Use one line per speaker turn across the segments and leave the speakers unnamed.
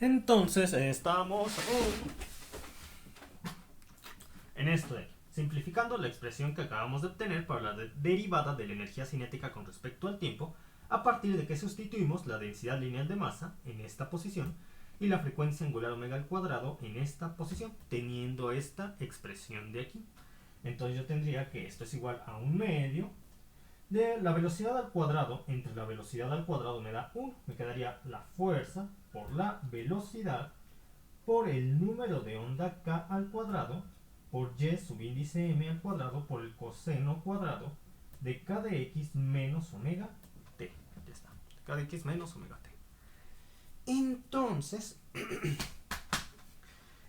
Entonces, estamos en esto de aquí, simplificando la expresión que acabamos de obtener para la derivada de la energía cinética con respecto al tiempo, a partir de que sustituimos la densidad lineal de masa en esta posición y la frecuencia angular omega al cuadrado en esta posición, teniendo esta expresión de aquí. Entonces yo tendría que esto es igual a un medio de la velocidad al cuadrado entre la velocidad al cuadrado me da 1. Me quedaría la fuerza por la velocidad por el número de onda k al cuadrado por y subíndice m al cuadrado por el coseno cuadrado de k de x menos omega t. Ya está. K de x menos omega t.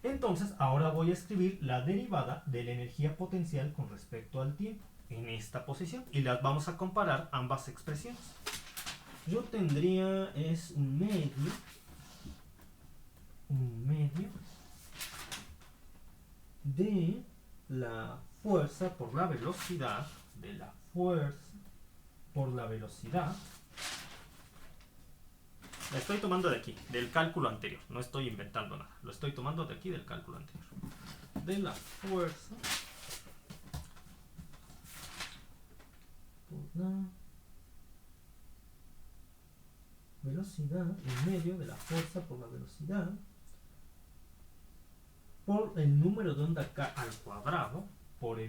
Entonces, ahora voy a escribir la derivada de la energía potencial con respecto al tiempo en esta posición y las vamos a comparar ambas expresiones. Yo tendría es un medio de la fuerza por la velocidad la estoy tomando de aquí, del cálculo anterior, no estoy inventando nada, lo estoy tomando de aquí del cálculo anterior, de la fuerza por la velocidad en medio de la fuerza por la velocidad por el número de onda k al cuadrado por y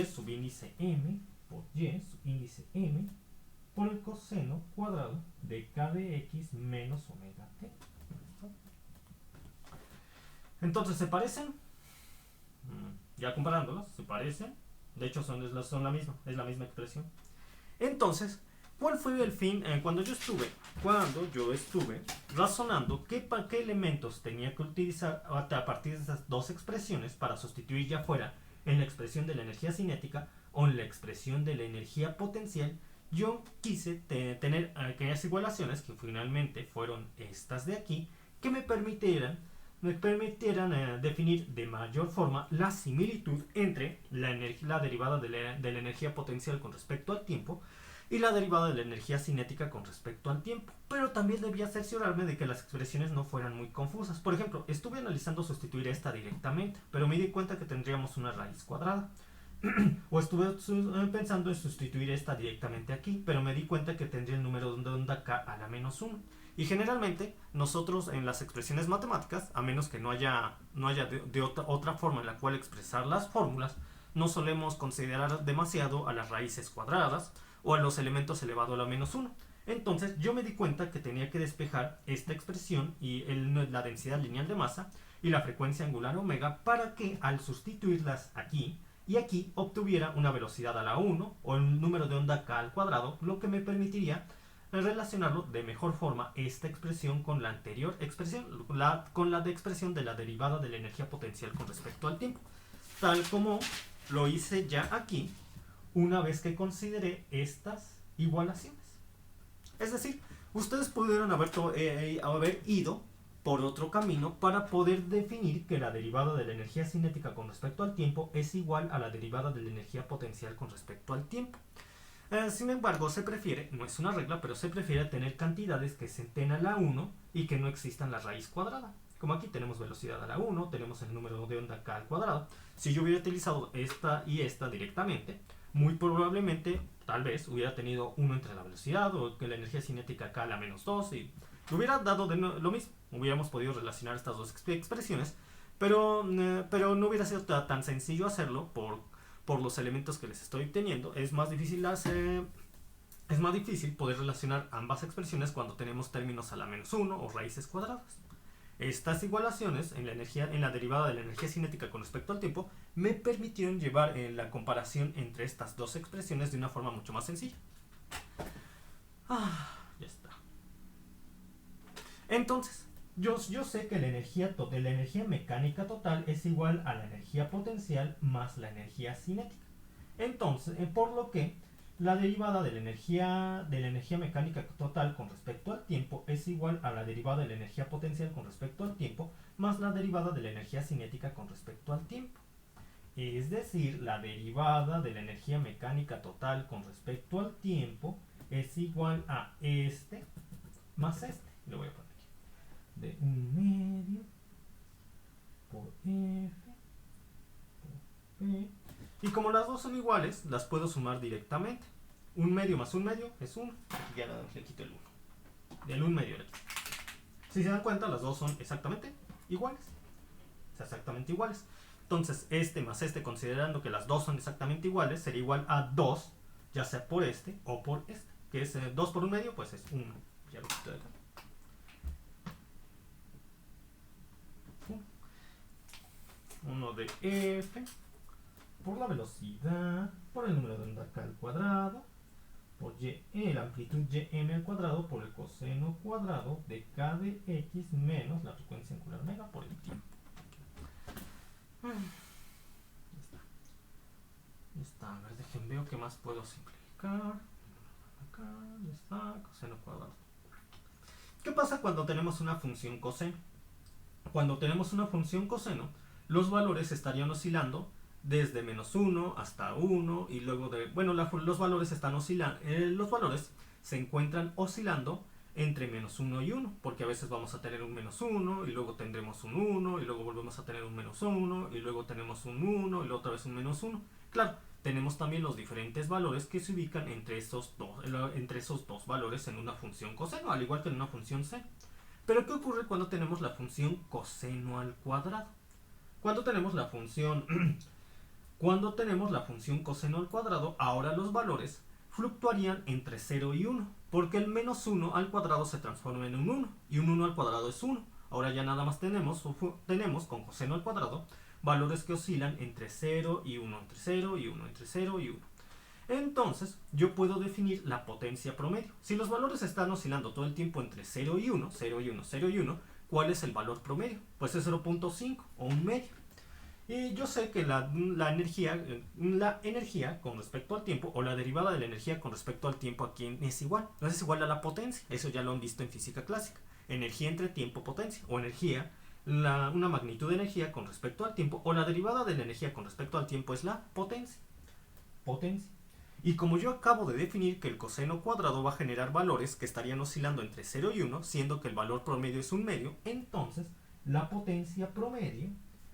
subíndice m por el coseno cuadrado de k de x menos omega t. Entonces, ¿se parecen? Ya comparándolas, se parecen. De hecho, son la misma, es la misma expresión. Entonces, ¿cuál fue el fin? Cuando yo estuve razonando qué elementos tenía que utilizar a partir de esas dos expresiones para sustituir ya fuera en la expresión de la energía cinética o en la expresión de la energía potencial, yo quise tener aquellas igualaciones que finalmente fueron estas de aquí, que me permitieran definir de mayor forma la similitud entre la derivada de la energía potencial con respecto al tiempo y la derivada de la energía cinética con respecto al tiempo. Pero también debía cerciorarme de que las expresiones no fueran muy confusas. Por ejemplo, estuve analizando sustituir esta directamente, pero me di cuenta que tendríamos una raíz cuadrada. O estuve pensando en sustituir esta directamente aquí, pero me di cuenta que tendría el número de onda k a la menos 1. Y generalmente nosotros en las expresiones matemáticas, a menos que no haya de otra forma en la cual expresar las fórmulas, no solemos considerar demasiado a las raíces cuadradas o a los elementos elevado a la menos 1. Entonces yo me di cuenta que tenía que despejar esta expresión y la densidad lineal de masa y la frecuencia angular omega para que al sustituirlas aquí y aquí obtuviera una velocidad a la 1 o el número de onda k al cuadrado, lo que me permitiría relacionarlo de mejor forma esta expresión con la anterior expresión, con la de expresión de la derivada de la energía potencial con respecto al tiempo, tal como lo hice ya aquí una vez que consideré estas igualaciones. Es decir, ustedes pudieron haber ido por otro camino para poder definir que la derivada de la energía cinética con respecto al tiempo es igual a la derivada de la energía potencial con respecto al tiempo. Sin embargo, se prefiere, no es una regla, pero se prefiere tener cantidades que se den a la 1 y que no existan la raíz cuadrada. Como aquí tenemos velocidad a la 1, tenemos el número de onda k al cuadrado. Si yo hubiera utilizado esta y esta directamente, muy probablemente, tal vez, hubiera tenido 1 entre la velocidad o que la energía cinética k a la menos 2 y hubiera dado lo mismo. Hubiéramos podido relacionar estas dos expresiones, pero no hubiera sido tan sencillo hacerlo por los elementos que les estoy teniendo. Es más difícil poder relacionar ambas expresiones cuando tenemos términos a la menos 1 o raíces cuadradas. Estas igualaciones en la derivada de la energía cinética con respecto al tiempo me permitieron llevar la comparación entre estas dos expresiones de una forma mucho más sencilla. Ya está. Entonces, yo sé que la energía mecánica total es igual a la energía potencial más la energía cinética. Entonces, por lo que la derivada de la energía mecánica total con respecto al tiempo es igual a la derivada de la energía potencial con respecto al tiempo más la derivada de la energía cinética con respecto al tiempo. Es decir, la derivada de la energía mecánica total con respecto al tiempo es igual a este más este. Lo voy a poner aquí. De 1/2 por F por P. Y como las dos son iguales, las puedo sumar directamente. 1/2 más 1/2 es 1. Aquí ya le quito el 1. Del 1/2 le quito. Si se dan cuenta, las dos son exactamente iguales. O sea, exactamente iguales. Entonces, este más este, considerando que las dos son exactamente iguales, sería igual a 2, ya sea por este o por este. Que es 2 por 1/2, pues es 1. Ya lo quito de acá. 1 de F por la velocidad, por el número de onda K al cuadrado, por y, la amplitud ym al cuadrado, por el coseno cuadrado de k de x menos la frecuencia angular omega por el tiempo. Ya está. A ver, veo qué más puedo simplificar. Acá ya está, coseno cuadrado. ¿Qué pasa cuando tenemos una función coseno? Cuando tenemos una función coseno, los valores estarían oscilando desde -1 hasta 1 y luego de... Bueno, los valores están oscilando, los valores se encuentran oscilando entre -1 y 1, porque a veces vamos a tener un -1 y luego tendremos un 1 y luego volvemos a tener un -1 y luego tenemos un 1 y luego otra vez un -1. Claro, tenemos también los diferentes valores que se ubican entre esos dos valores en una función coseno, al igual que en una función seno. Pero ¿qué ocurre cuando tenemos la función coseno al cuadrado? Cuando tenemos la función coseno al cuadrado, ahora los valores fluctuarían entre 0 y 1, porque el -1 al cuadrado se transforma en un 1, y un 1 al cuadrado es 1. Ahora ya nada más tenemos con coseno al cuadrado valores que oscilan entre 0 y 1, entre 0 y 1, entre 0 y 1. Entonces, yo puedo definir la potencia promedio. Si los valores están oscilando todo el tiempo entre 0 y 1, 0 y 1, 0 y 1, ¿cuál es el valor promedio? Pues es 0.5 o un medio. Y yo sé que la energía con respecto al tiempo, o la derivada de la energía con respecto al tiempo aquí es igual. No es igual a la potencia. Eso ya lo han visto en física clásica. Energía entre tiempo, potencia. O energía, una magnitud de energía con respecto al tiempo, o la derivada de la energía con respecto al tiempo es la potencia. Potencia. Y como yo acabo de definir que el coseno cuadrado va a generar valores que estarían oscilando entre 0 y 1, siendo que el valor promedio es un medio, entonces la potencia promedio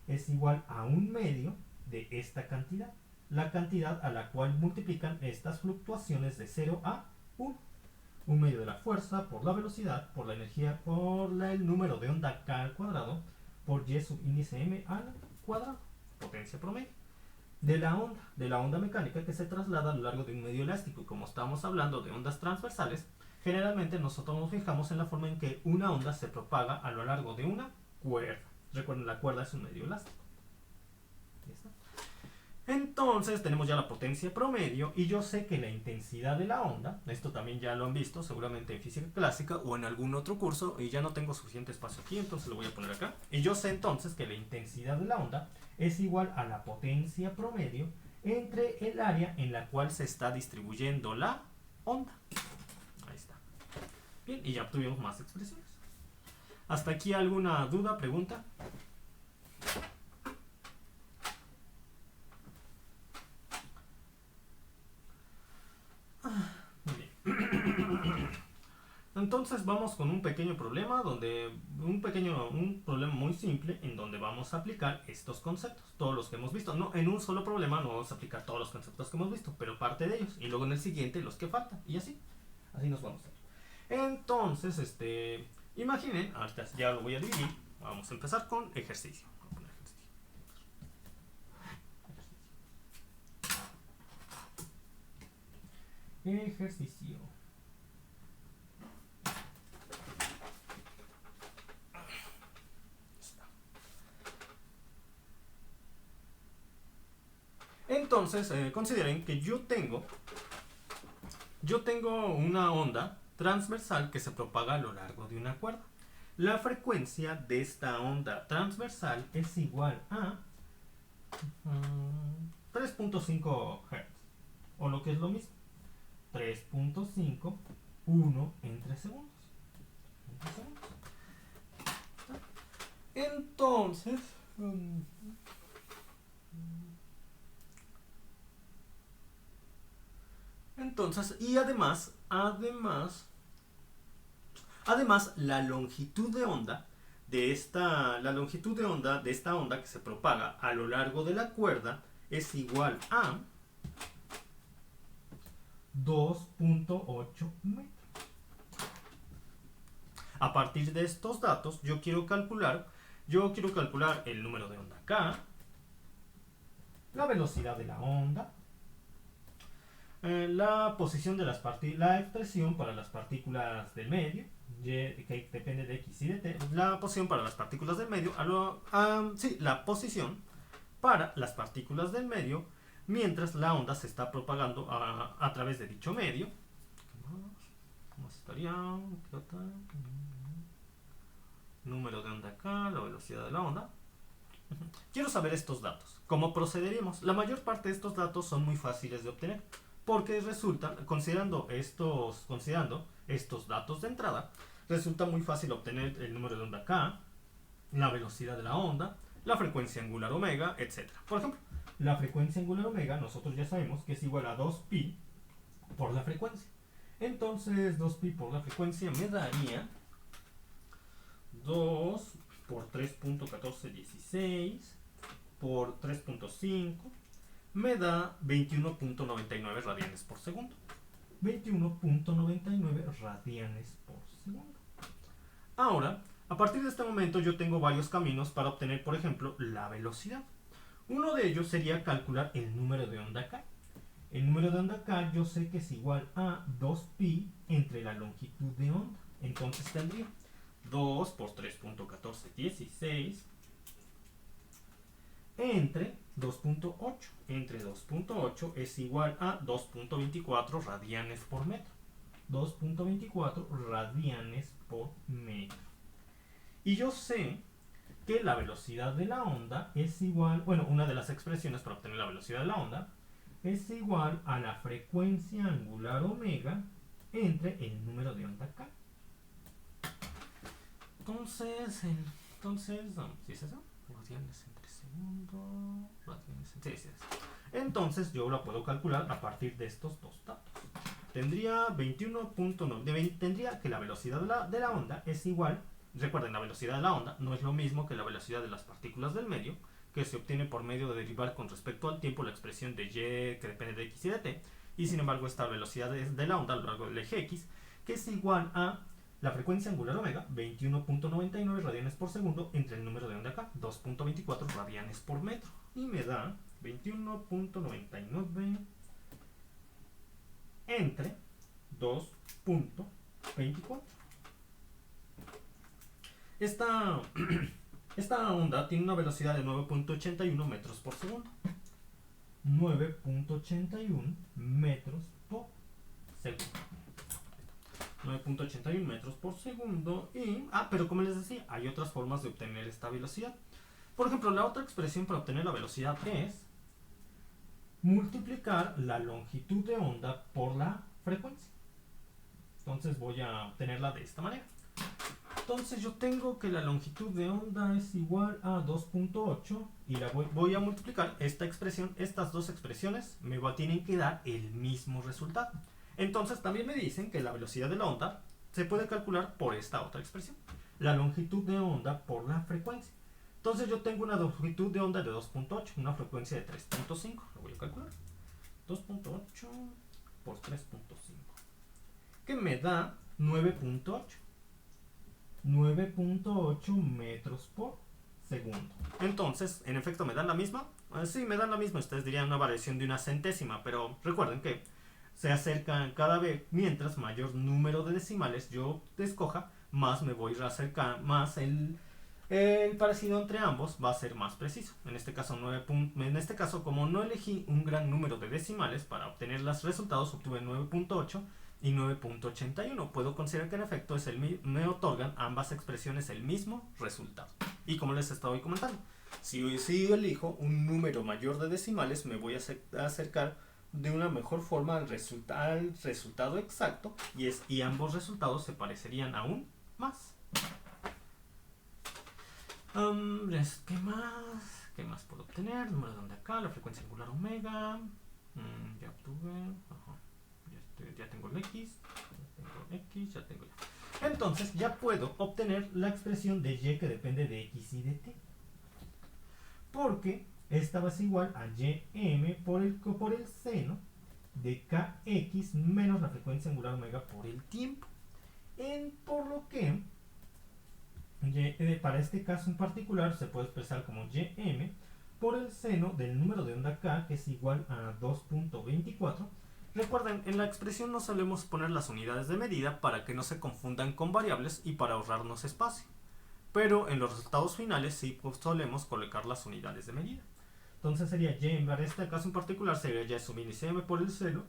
es igual a un medio de esta cantidad, la cantidad a la cual multiplican estas fluctuaciones de 0 a 1. Un medio de la fuerza por la velocidad, por la energía, por el número de onda K al cuadrado, por y subíndice m al cuadrado, potencia promedio. De la onda mecánica que se traslada a lo largo de un medio elástico. Y como estamos hablando de ondas transversales, generalmente nosotros nos fijamos en la forma en que una onda se propaga a lo largo de una cuerda. Recuerden, la cuerda es un medio elástico. ¿Ya está? Entonces tenemos ya la potencia promedio y yo sé que la intensidad de la onda, esto también ya lo han visto seguramente en física clásica o en algún otro curso, y ya no tengo suficiente espacio aquí, entonces lo voy a poner acá. Y yo sé entonces que la intensidad de la onda es igual a la potencia promedio entre el área en la cual se está distribuyendo la onda. Ahí está. Bien, y ya obtuvimos más expresiones. ¿Hasta aquí alguna duda, pregunta? Muy bien. Entonces vamos con un pequeño problema un problema muy simple en donde vamos a aplicar estos conceptos, todos los que hemos visto. No, en un solo problema no vamos a aplicar todos los conceptos que hemos visto, pero parte de ellos, y luego en el siguiente los que faltan, y así nos vamos a ir. Entonces, imaginen, ahorita ya lo voy a dividir, vamos a empezar con ejercicio. Ejercicio. Entonces, consideren que yo tengo una onda transversal que se propaga a lo largo de una cuerda. La frecuencia de esta onda transversal es igual a 3.5 Hz, o lo que es lo mismo, 3.5, 1 entre segundos. Entonces, Entonces, y además, la longitud de onda de esta onda que se propaga a lo largo de la cuerda es igual a 2.8 metros. A partir de estos datos, yo quiero calcular el número de onda K, la velocidad de la onda, la posición de la expresión para las partículas del medio, que depende de x y de t, la posición para las partículas del medio, la posición para las partículas del medio mientras la onda se está propagando a través de dicho medio. ¿Cómo estaría? Número de onda acá, la velocidad de la onda. Quiero saber estos datos. ¿Cómo procederíamos? La mayor parte de estos datos son muy fáciles de obtener, porque considerando estos datos de entrada, resulta muy fácil obtener el número de onda K, la velocidad de la onda, la frecuencia angular omega, etc. Por ejemplo, la frecuencia angular omega nosotros ya sabemos que es igual a 2pi por la frecuencia. Entonces 2pi por la frecuencia me daría 2 por 3.1416 por 3.5 me da 21.99 radianes por segundo. 21.99 radianes por segundo. Ahora, a partir de este momento yo tengo varios caminos para obtener, por ejemplo, la velocidad. Uno de ellos sería calcular el número de onda K. El número de onda K yo sé que es igual a 2pi entre la longitud de onda. Entonces tendría 2 por 3.1416 entre 2.8. Entre 2.8 es igual a 2.24 radianes por metro. 2.24 radianes por metro. Y yo sé que la velocidad de la onda es igual, una de las expresiones para obtener la velocidad de la onda es igual a la frecuencia angular omega entre el número de onda K. Entonces, ¿sí es eso? Radianes entre segundo, sí, es. Entonces yo la puedo calcular a partir de estos dos datos. Tendría 21.9, tendría que la velocidad de la onda es igual. Recuerden, la velocidad de la onda no es lo mismo que la velocidad de las partículas del medio, que se obtiene por medio de derivar con respecto al tiempo la expresión de y que depende de x y de t, y sin embargo esta velocidad de la onda a lo largo del eje x, que es igual a la frecuencia angular omega, 21.99 radianes por segundo, entre el número de onda K, 2.24 radianes por metro, y me da 21.99 entre 2.24. Esta onda tiene una velocidad de 9.81 metros por segundo. 9.81 metros por segundo. 9.81 metros por segundo. Pero como les decía, hay otras formas de obtener esta velocidad. Por ejemplo, la otra expresión para obtener la velocidad es multiplicar la longitud de onda por la frecuencia. Entonces voy a obtenerla de esta manera. Entonces yo tengo que la longitud de onda es igual a 2.8 y voy a multiplicar estas dos expresiones tienen que dar el mismo resultado. Entonces también me dicen que la velocidad de la onda se puede calcular por esta otra expresión, la longitud de onda por la frecuencia. Entonces yo tengo una longitud de onda de 2.8, una frecuencia de 3.5, lo voy a calcular. 2.8 por 3.5, que me da 9.8. 9.8 metros por segundo. Entonces, en efecto, ¿me dan la misma? Sí, me dan la misma. Ustedes dirían una variación de una centésima, pero recuerden que se acercan cada vez, mientras mayor número de decimales yo escoja, más me voy a acercar, más el parecido entre ambos va a ser más preciso. En este caso, como no elegí un gran número de decimales para obtener los resultados, obtuve 9.8 y 9.81. Puedo considerar que en efecto me otorgan ambas expresiones el mismo resultado. Y como les estaba comentando, si elijo un número mayor de decimales, me voy a acercar de una mejor forma al resultado exacto, y ambos resultados se parecerían aún más. ¿Qué más puedo obtener? Número de onda acá, la frecuencia angular omega. Ya obtuve. Ya ya tengo el X, ya tengo ya. Entonces ya puedo obtener la expresión de Y que depende de X y de T. Porque esta va a ser igual a Ym por el seno de Kx menos la frecuencia angular omega por el tiempo. Por lo que para este caso en particular se puede expresar como Ym por el seno del número de onda K, que es igual a 2.24. Recuerden, en la expresión no solemos poner las unidades de medida para que no se confundan con variables y para ahorrarnos espacio. Pero en los resultados finales sí solemos colocar las unidades de medida. Entonces sería Y, para este caso en particular, sería Y sub índice M por el seno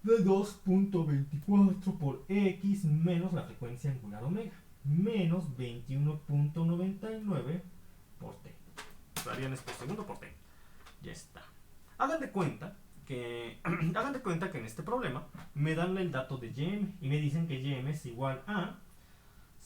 de 2.24 por X menos la frecuencia angular omega, menos 21.99 por T. Radianes por segundo por T. Ya está. Hagan de cuenta que en este problema me dan el dato de Ym y me dicen que Ym es igual a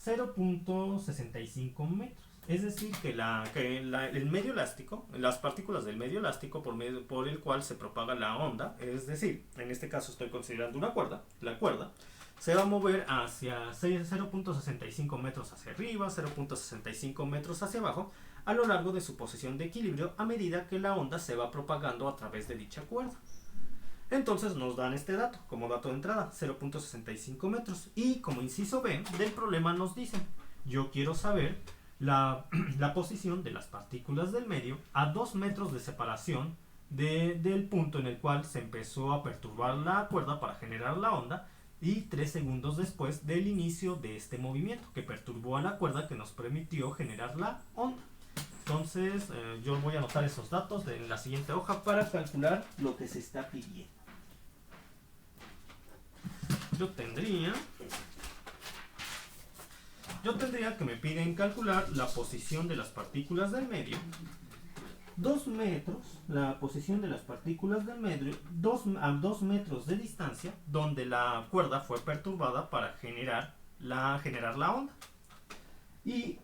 0.65 metros. Es decir, que el medio elástico, las partículas del medio elástico por el cual se propaga la onda, es decir, en este caso estoy considerando una cuerda, la cuerda se va a mover hacia 0.65 metros hacia arriba, 0.65 metros hacia abajo, a lo largo de su posición de equilibrio a medida que la onda se va propagando a través de dicha cuerda. Entonces nos dan este dato, como dato de entrada, 0.65 metros. Y como inciso B del problema nos dicen, yo quiero saber la posición de las partículas del medio a 2 metros de separación del punto en el cual se empezó a perturbar la cuerda para generar la onda y 3 segundos después del inicio de este movimiento que perturbó a la cuerda que nos permitió generar la onda. Entonces yo voy a anotar esos datos en la siguiente hoja para calcular lo que se está pidiendo. Yo tendría que me piden calcular la posición de las partículas del medio, 2 metros, la posición de las partículas del medio, a 2 metros de distancia, donde la cuerda fue perturbada para generar la onda. Y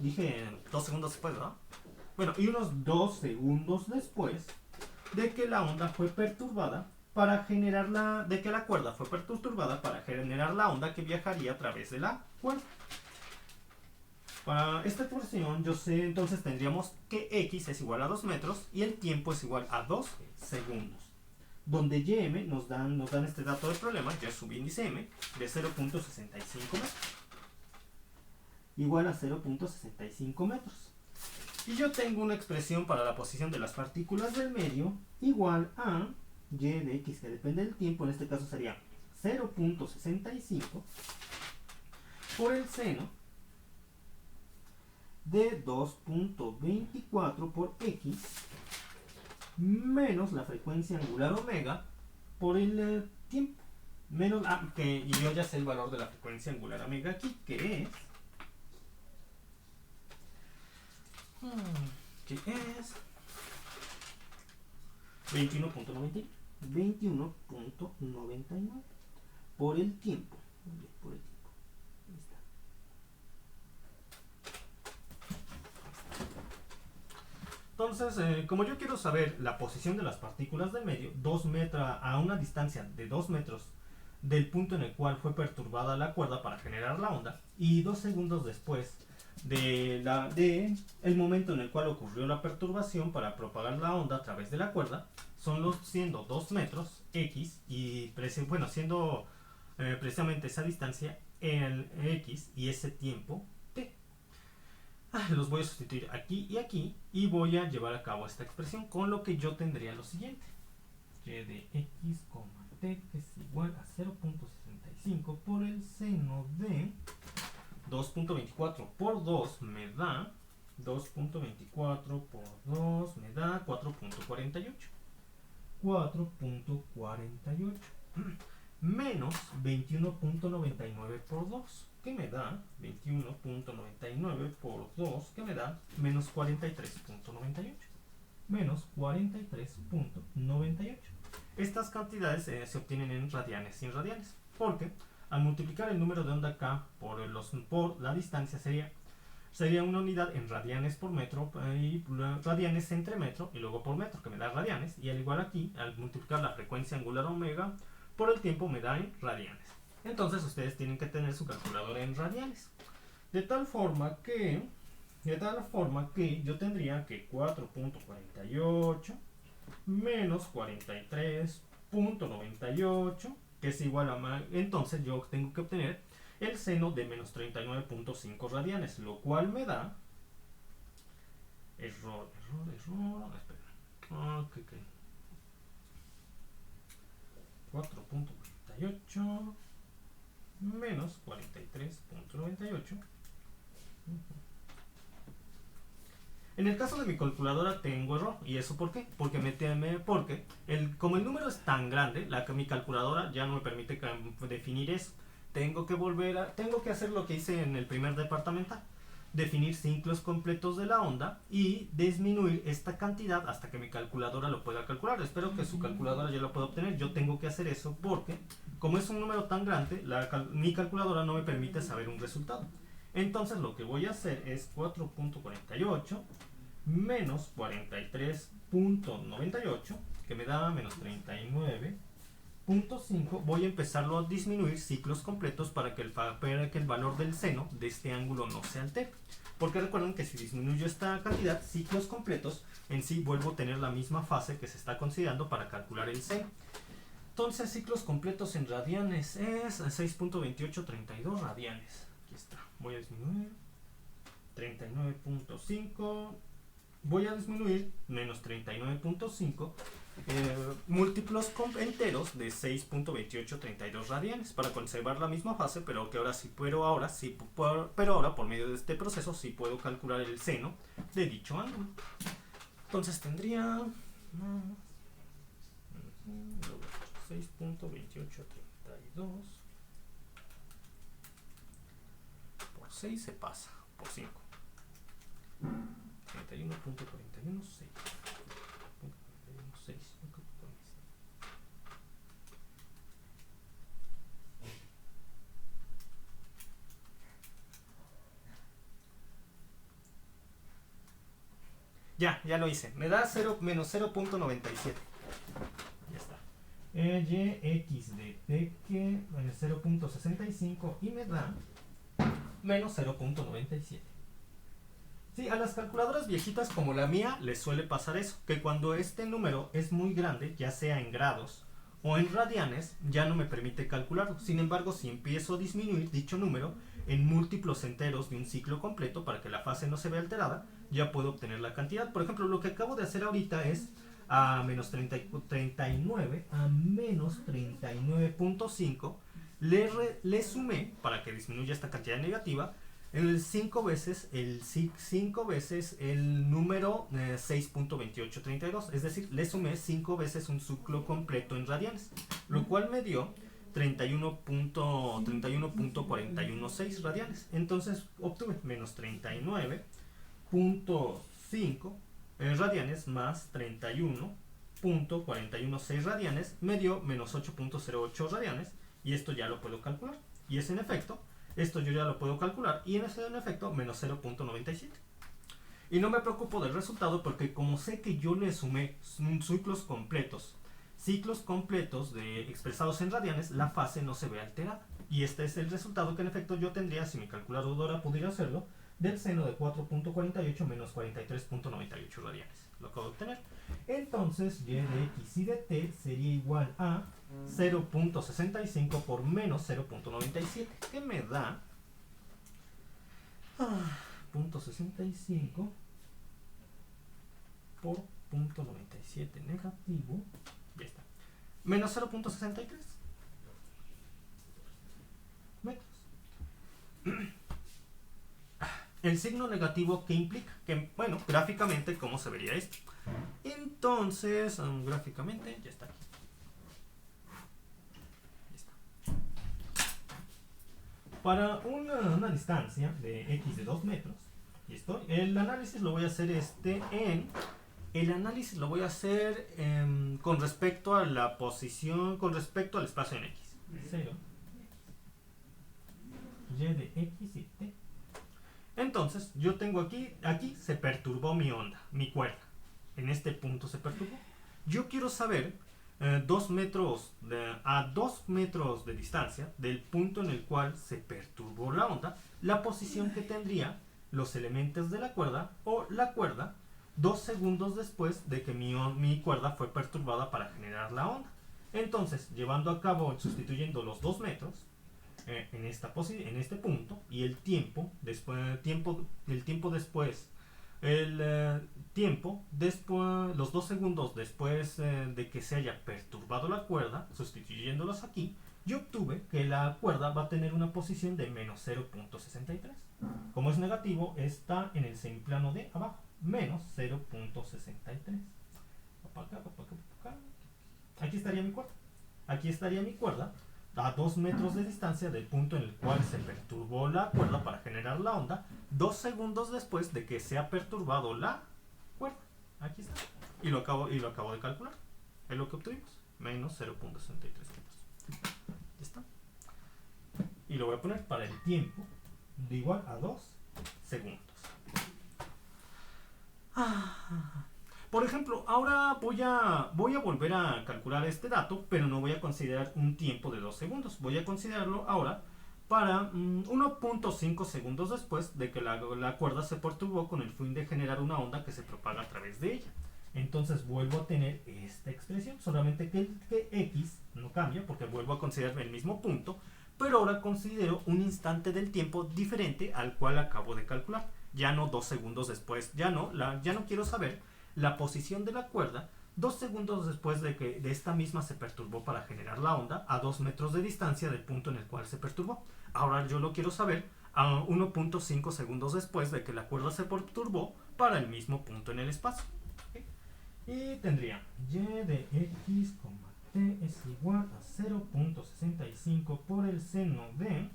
dije 2 segundos después, ¿verdad? Bueno, y unos 2 segundos después de que la onda fue perturbada para generar de que la cuerda fue perturbada para generar la onda que viajaría a través de la cuerda. Para esta porción, yo sé, entonces tendríamos que X es igual a 2 metros y el tiempo es igual a 2 segundos. Donde Ym nos dan este dato del problema, Y sub índice M, de 0.65 metros. Igual a 0.65 metros. Y yo tengo una expresión para la posición de las partículas del medio igual a Y de X, que depende del tiempo, en este caso sería 0.65 por el seno de 2.24 por X menos la frecuencia angular omega por el tiempo. Menos, y yo ya sé el valor de la frecuencia angular omega aquí, que es 21.99 por el tiempo. Ahí está. Entonces, como yo quiero saber la posición de las partículas del medio, a una distancia de 2 metros del punto en el cual fue perturbada la cuerda para generar la onda, y 2 segundos después de el momento en el cual ocurrió la perturbación para propagar la onda a través de la cuerda, siendo 2 metros X y siendo precisamente esa distancia el X y ese tiempo T. Los voy a sustituir aquí y voy a llevar a cabo esta expresión, con lo que yo tendría lo siguiente: Y de X, T es igual a 0.65 por el seno de 2.24 por 2 me da 2.24 por 2 me da 4.48 menos 21.99 por 2, que me da 21.99 por 2, que me da menos 43.98. Menos 43.98. Estas cantidades se obtienen en radianes y en radianes, porque al multiplicar el número de onda K por la distancia sería una unidad en radianes por metro, y radianes entre metro y luego por metro, que me da radianes. Y al igual aquí, al multiplicar la frecuencia angular omega por el tiempo me da en radianes. Entonces ustedes tienen que tener su calculadora en radianes. De tal forma que yo tendría que 4.48 menos 43.98, que es igual a entonces yo tengo que obtener el seno de menos 39.5 radianes, lo cual me da error, espera, ok, 4.48 menos 43.98. En el caso de mi calculadora tengo error. ¿Y eso por qué? Porque como el número es tan grande, mi calculadora ya no me permite definir eso. Tengo que hacer lo que hice en el primer departamental. Definir ciclos completos de la onda y disminuir esta cantidad hasta que mi calculadora lo pueda calcular. Espero que su calculadora ya lo pueda obtener. Yo tengo que hacer eso porque, como es un número tan grande, mi calculadora no me permite saber un resultado. Entonces lo que voy a hacer es 4.48 menos 43.98, que me da menos 39.5. Voy a empezarlo a disminuir ciclos completos para que el valor del seno de este ángulo no se altere. Porque recuerden que si disminuyo esta cantidad, ciclos completos, en sí vuelvo a tener la misma fase que se está considerando para calcular el seno. Entonces ciclos completos en radianes es 6.2832 radianes. Aquí está. Voy a disminuir 39.5. Voy a disminuir menos 39.5 múltiplos enteros de 6.2832 radianes para conservar la misma fase, pero ahora por medio de este proceso sí puedo calcular el seno de dicho ángulo. Entonces tendría 6.2832 por 6 se pasa por 5. 31.416. Ya lo hice. Me da menos 0.97. Ya está. Y x de t que menos 0.65 y me da menos 0.97. Sí, a las calculadoras viejitas como la mía les suele pasar eso, que cuando este número es muy grande, ya sea en grados o en radianes, ya no me permite calcularlo. Sin embargo, si empiezo a disminuir dicho número en múltiplos enteros de un ciclo completo para que la fase no se vea alterada, ya puedo obtener la cantidad. Por ejemplo, lo que acabo de hacer ahorita es a menos 39 a menos 39.5 le sumé, para que disminuya esta cantidad negativa, el 5 veces el número 6.2832, es decir, le sumé 5 veces un ciclo completo en radianes, lo cual me dio 31.416 radianes. Entonces obtuve menos 39.5 radianes más 31.416 radianes, me dio menos 8.08 radianes, y esto ya lo puedo calcular. Y es en efecto, esto yo ya lo puedo calcular, y en efecto menos 0.97. Y no me preocupo del resultado porque como sé que yo le sumé ciclos completos expresados en radianes, la fase no se ve alterada. Y este es el resultado que en efecto yo tendría si mi calculadora pudiera hacerlo, del seno de 4.48 menos 43.98 radianes. Lo acabo de obtener. Entonces y de x y de t sería igual a 0.65 por menos 0.97, que me da 0.65 por 0.97 negativo, ya está, menos 0.63 metros. El signo negativo, ¿qué implica? Que, bueno, gráficamente, ¿cómo se vería esto? Entonces, gráficamente, ya está aquí. Para una distancia de x de 2 metros, y el análisis lo voy a hacer con respecto a la posición, con respecto al espacio en x. 0, y de x y t. Entonces, yo tengo aquí se perturbó mi onda, mi cuerda. En este punto se perturbó. Yo quiero saber a 2 metros de distancia del punto en el cual se perturbó la onda, la posición que tendría los elementos de la cuerda o la cuerda 2 segundos después de que mi cuerda fue perturbada para generar la onda. Entonces, llevando a cabo, sustituyendo los 2 metros en este punto y el tiempo después, los 2 segundos después de que se haya perturbado la cuerda, sustituyéndolos aquí, yo obtuve que la cuerda va a tener una posición de menos 0.63. Como es negativo, está en el semiplano de abajo, menos 0.63. Aquí estaría mi cuerda. Aquí estaría mi cuerda a 2 metros de distancia del punto en el cual se perturbó la cuerda para generar la onda, 2 segundos después de que se ha perturbado la cuerda. Aquí está. Y lo acabo de calcular. Es lo que obtuvimos. Menos 0.63 metros. Ya está. Y lo voy a poner para el tiempo de igual a 2 segundos. Por ejemplo, ahora voy a volver a calcular este dato, pero no voy a considerar un tiempo de 2 segundos. Voy a considerarlo ahora para 1.5 segundos después de que la cuerda se perturbó con el fin de generar una onda que se propaga a través de ella. Entonces vuelvo a tener esta expresión, solamente que x no cambia porque vuelvo a considerar el mismo punto, pero ahora considero un instante del tiempo diferente al cual acabo de calcular. Ya no 2 segundos después, ya no quiero saber la posición de la cuerda 2 segundos después de que de esta misma se perturbó para generar la onda a 2 metros de distancia del punto en el cual se perturbó. Ahora yo lo quiero saber a 1.5 segundos después de que la cuerda se perturbó para el mismo punto en el espacio. ¿Okay? Y tendría y de x, t es igual a 0.65 por el seno de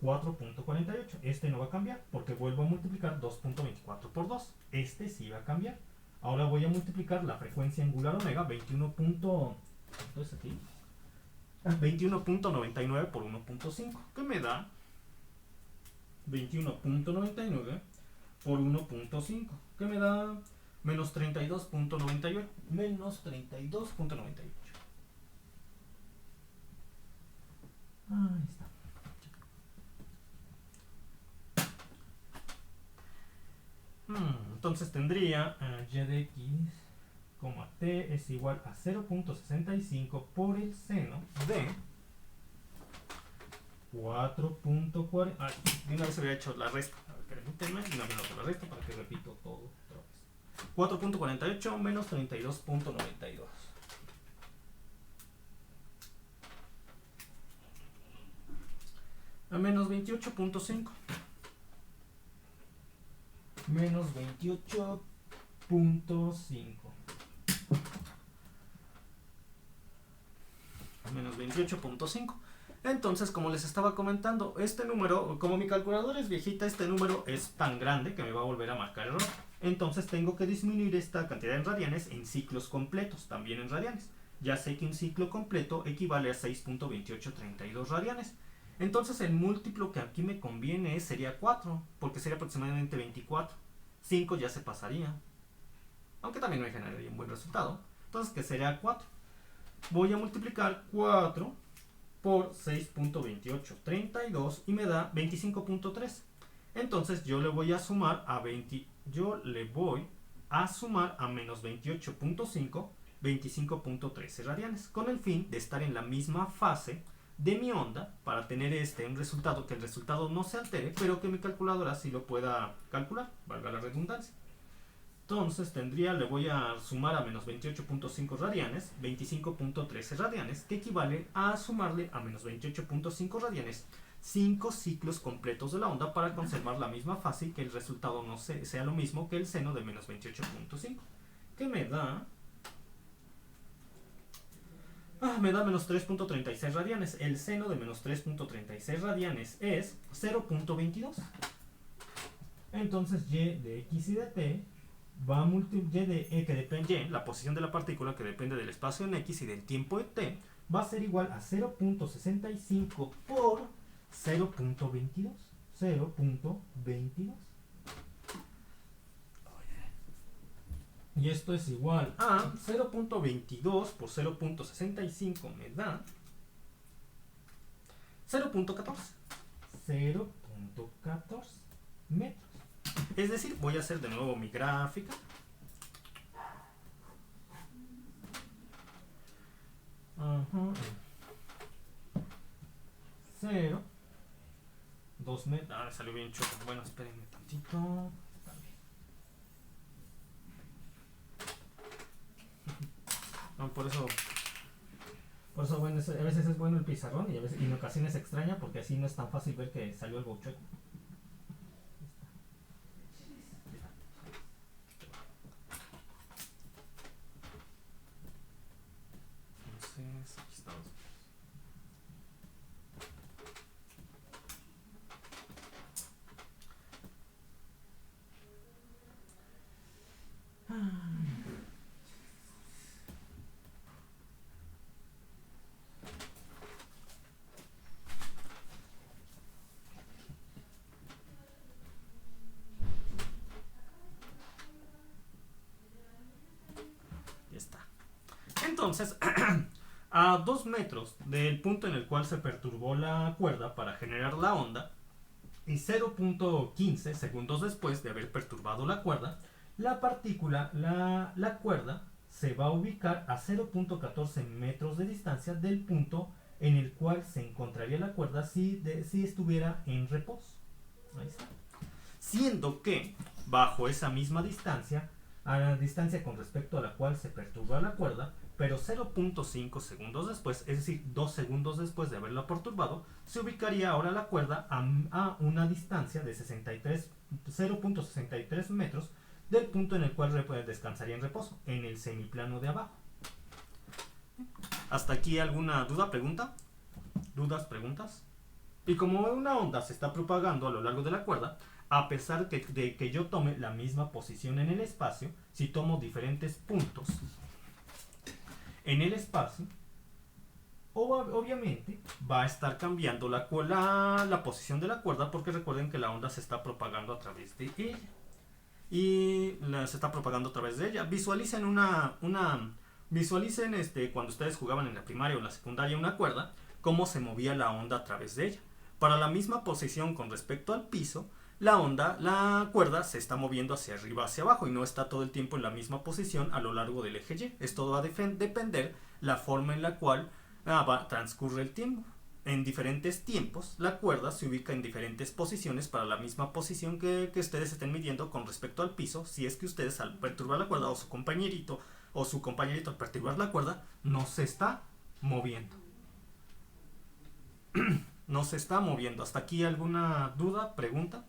4.48. Este no va a cambiar porque vuelvo a multiplicar 2.24 por 2. Este sí va a cambiar. Ahora voy a multiplicar la frecuencia angular omega 21.99 por 1.5, que me da 21.99 por 1.5, que me da menos 32.98. Menos 32.98. Ahí está. Entonces tendría y de x, t es igual a 0.65 por el seno de 4.40. De una vez había hecho la resta. A ver, permítanme, de una vez hago la resta para que repito todo otra vez. 4.48 menos 32.92. A menos 28.5. Menos 28.5. Menos 28.5. Entonces, como les estaba comentando, este número, como mi calculadora es viejita, este número es tan grande que me va a volver a marcar error. Entonces tengo que disminuir esta cantidad en radianes en ciclos completos, también en radianes. Ya sé que un ciclo completo equivale a 6.2832 radianes. Entonces el múltiplo que aquí me conviene sería 4, porque sería aproximadamente 24. 5 ya se pasaría, aunque también me generaría un buen resultado. Entonces, ¿qué sería 4? Voy a multiplicar 4 por 6.2832 y me da 25.3. Entonces yo le voy a sumar a menos 28.5 25.13 radianes, con el fin de estar en la misma fase de mi onda para tener un resultado que el resultado no se altere, pero que mi calculadora sí lo pueda calcular, valga la redundancia. Entonces le voy a sumar a menos 28.5 radianes 25.13 radianes, que equivale a sumarle a menos 28.5 radianes 5 ciclos completos de la onda para conservar la misma fase y que el resultado no sea lo mismo que el seno de menos 28.5, que me da menos 3.36 radianes. El seno de menos 3.36 radianes es 0.22. Entonces y de x y de t va a multiplicar y de e, que depende, la posición de la partícula que depende del espacio en x y del tiempo de t, va a ser igual a 0.65 por 0.22. 0.22. Y esto es igual a 0.22 por 0.65 me da 0.14. 0.14 metros. Es decir, voy a hacer de nuevo mi gráfica. Ajá. 0. 2 metros. Ah, me salió bien choco. Bueno, espérenme tantito. No, por eso bueno, a veces es bueno el pizarrón y en ocasiones extraña porque así no es tan fácil ver que salió algo chueco. Entonces, aquí estamos. Entonces, a 2 metros del punto en el cual se perturbó la cuerda para generar la onda y 0.15 segundos después de haber perturbado la cuerda, la partícula, la cuerda, se va a ubicar a 0.14 metros de distancia del punto en el cual se encontraría la cuerda si estuviera en reposo. Ahí está. Siendo que bajo esa misma distancia, a la distancia con respecto a la cual se perturba la cuerda, pero 0.5 segundos después, es decir, 2 segundos después de haberla perturbado, se ubicaría ahora la cuerda a una distancia de 0.63 metros del punto en el cual descansaría en reposo, en el semiplano de abajo. ¿Hasta aquí alguna duda, pregunta? ¿Dudas, preguntas? Y como una onda se está propagando a lo largo de la cuerda, a pesar de que yo tome la misma posición en el espacio, si tomo diferentes puntos en el espacio, obviamente va a estar cambiando la posición de la cuerda, porque recuerden que la onda se está propagando a través de ella. Y se está propagando a través de ella. Visualicen cuando ustedes jugaban en la primaria o en la secundaria una cuerda, cómo se movía la onda a través de ella. Para la misma posición con respecto al piso, la cuerda se está moviendo hacia arriba, hacia abajo, y no está todo el tiempo en la misma posición a lo largo del eje Y. Esto va a depender la forma en la cual transcurre el tiempo. En diferentes tiempos, la cuerda se ubica en diferentes posiciones para la misma posición que ustedes estén midiendo con respecto al piso, si es que ustedes al perturbar la cuerda o su compañerito al perturbar la cuerda no se está moviendo. No se está moviendo. ¿Hasta aquí alguna duda, pregunta?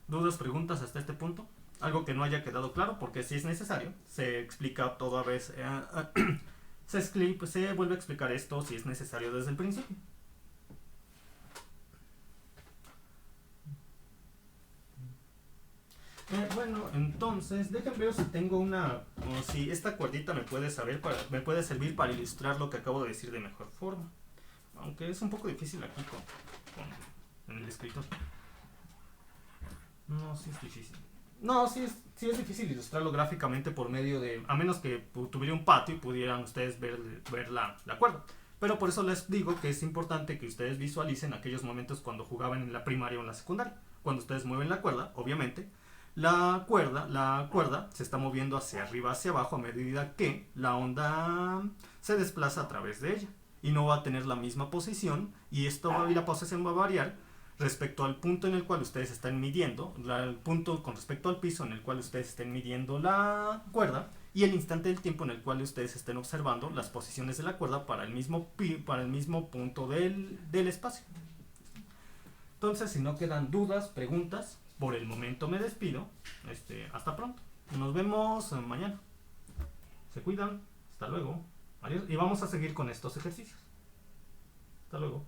¿Dudas, preguntas hasta este punto? Algo que no haya quedado claro, porque si es necesario, se explica toda vez, se vuelve a explicar esto si es necesario desde el principio. Bueno, entonces, déjenme ver si tengo si esta cuerdita me puede servir para ilustrar lo que acabo de decir de mejor forma. Aunque es un poco difícil aquí en el escritorio. No, sí es difícil. No, sí es difícil ilustrarlo gráficamente por medio de... A menos que tuviera un patio y pudieran ustedes ver la cuerda. Pero por eso les digo que es importante que ustedes visualicen aquellos momentos cuando jugaban en la primaria o en la secundaria. Cuando ustedes mueven la cuerda, obviamente, la cuerda se está moviendo hacia arriba, hacia abajo a medida que la onda se desplaza a través de ella. Y no va a tener la misma posición, y la posición va a variar respecto al punto en el cual ustedes están midiendo, el punto con respecto al piso en el cual ustedes estén midiendo la cuerda, y el instante del tiempo en el cual ustedes estén observando las posiciones de la cuerda para el mismo punto del espacio. Entonces, si no quedan dudas, preguntas, por el momento me despido. Hasta pronto. Nos vemos mañana. Se cuidan. Hasta luego. Adiós. Y vamos a seguir con estos ejercicios. Hasta luego.